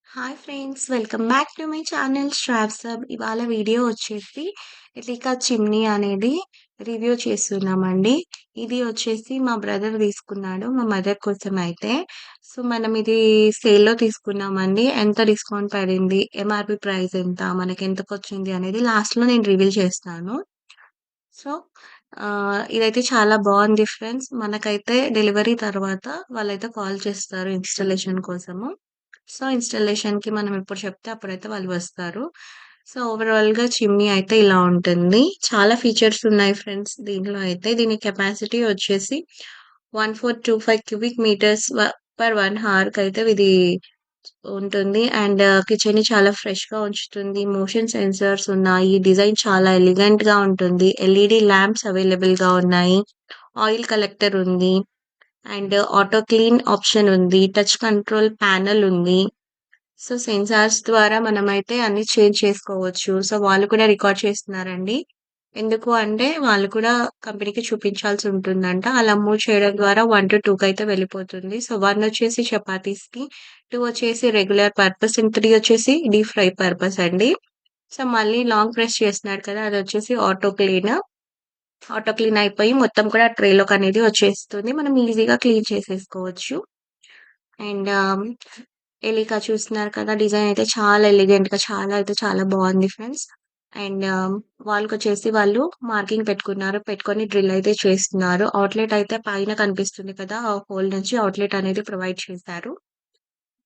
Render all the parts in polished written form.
Hi friends, welcome back to my channel Shravs hub. ఇవాళ video వచ్చేసి Elica chimney అనేది review చేస్తున్నామండి. ఇది వచ్చేసి మా బ్రదర్ తీసుకున్నాడు మా మదర్ కోసం అయితే. సో మనం ఇది సేల్లో తీసుకున్నామండి. ఎంత డిస్కౌంట్ పడింది, ఎంఆర్పి ప్రైస్ ఎంత, మనకి ఎంతకు వచ్చింది అనేది లాస్ట్లో నేను రివీల్ చేస్తాను. సో ఇదైతే చాలా బాగుంది ఫ్రెండ్స్. మనకైతే డెలివరీ తర్వాత వాళ్ళైతే కాల్ చేస్తారు ఇన్స్టలేషన్ కోసము. సో, ఇన్‌స్టాలేషన్‌కి మనం ఎప్పుడు చెప్తే అప్పుడైతే వాళ్ళు వస్తారు. సో, ఓవరాల్‌గా చిమ్నీ అయితే ఇలా ఉంటుంది. చాలా ఫీచర్స్ ఉన్నాయి ఫ్రెండ్స్ దీంట్లో అయితే. దీని కెపాసిటీ వచ్చేసి 1425 క్యూబిక్ మీటర్స్ పర్ 1 హవర్‌కైతే ఇది ఉంటుంది. అండ్ కిచెన్‌ని చాలా ఫ్రెష్‌గా ఉంచుతుంది. మోషన్ సెన్సార్స్ ఉన్నాయి. డిజైన్ చాలా ఎలిగెంట్‌గా ఉంటుంది. ఎల్ఈడీ ల్యాంప్స్ అవైలబుల్‌గా ఉన్నాయి. ఆయిల్ కలెక్టర్ ఉంది. అండ్ ఆటో క్లీన్ ఆప్షన్ ఉంది. టచ్ కంట్రోల్ ప్యానెల్ ఉంది. సో, సెన్సార్స్ ద్వారా మనమైతే అన్నీ చేంజ్ చేసుకోవచ్చు. సో, వాళ్ళు కూడా రికార్డ్ చేస్తున్నారండి. ఎందుకు అంటే వాళ్ళు కూడా కంపెనీకి చూపించాల్సి ఉంటుందంట. అలా మూవ్ చేయడం ద్వారా 1-2కైతే వెళ్ళిపోతుంది. సో, 1 వచ్చేసి చపాతీస్‌కి, 2 వచ్చేసి రెగ్యులర్ పర్పస్, అండ్ 3 వచ్చేసి డీప్ ఫ్రై పర్పస్ అండి. సో, మళ్ళీ లాంగ్ ప్రెస్ చేస్తున్నారు కదా! అదొచ్చేసి ఆటో క్లీన్. ఆటో క్లీన్ అయిపోయి మొత్తం కూడా ట్రేలోకనేది వచ్చేస్తుంది. మనం ఈజీగా క్లీన్ చేసేసుకోవచ్చు. అండ్ ఎలికా చూస్తున్నారు కదా! డిజైన్ అయితే చాలా ఎలిగెంట్‌గా చాలా బావుంది ఫ్రెండ్స్. అండ్ వాల్‌కొచ్చేసి వాళ్ళు మార్కింగ్ పెట్టుకున్నారు. పెట్టుకొని డ్రిల్ అయితే చేస్తున్నారు. అవుట్‌లెట్ అయితే పైన కనిపిస్తుంది కదా! ఆ హోల్ నుంచి అవుట్‌లెట్ అనేది ప్రొవైడ్ చేశారు.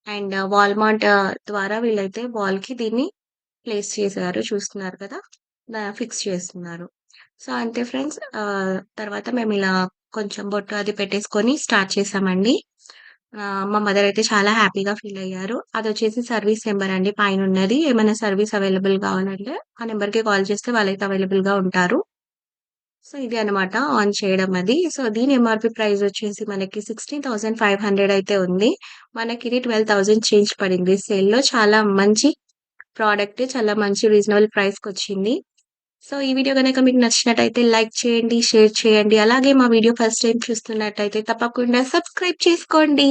అండ్ వాల్‌మార్ట్ ద్వారా వీళ్ళైతే వాల్‌కి దీన్ని ప్లేస్ చేశారు. చూస్తున్నారు కదా! ఫిక్స్ చేస్తున్నారు. సో, అంతే ఫ్రెండ్స్. తర్వాత మేమిలా కొంచెం బొట్టు అది పెట్టేసుకొని స్టార్ట్ చేశామండి. మా మదర్ అయితే చాలా హ్యాపీగా ఫీలయ్యారు. అదొచ్చేసి సర్వీస్ నెంబర్ అండి పైనున్నది. ఏమైనా సర్వీస్ అవైలబుల్ కావాలంటే ఆ నెంబర్‌కి కాల్ చేస్తే వాళ్ళైతే అవైలబుల్‌గా ఉంటారు. సో, ఇది అనమాట ఆన్ చేయడం అది. సో, దీని ఎంఆర్‌పీ ప్రైస్ వచ్చేసి మనకి 16,500 అయితే ఉంది. మనకిది 12,000 చేంజ్ పడింది సేల్‌లో. చాలా మంచి ప్రొడక్ట్. చాలా మంచి రీజనబుల్ ప్రైస్‌కొచ్చింది. సో, ఈ వీడియో గనక మీకు నచ్చినట్టయితే లైక్ చేయండి, షేర్ చేయండి. అలాగే మా వీడియో ఫస్ట్ టైమ్ చూస్తున్నట్టయితే తప్పకుండా సబ్స్క్రైబ్ చేసుకోండి.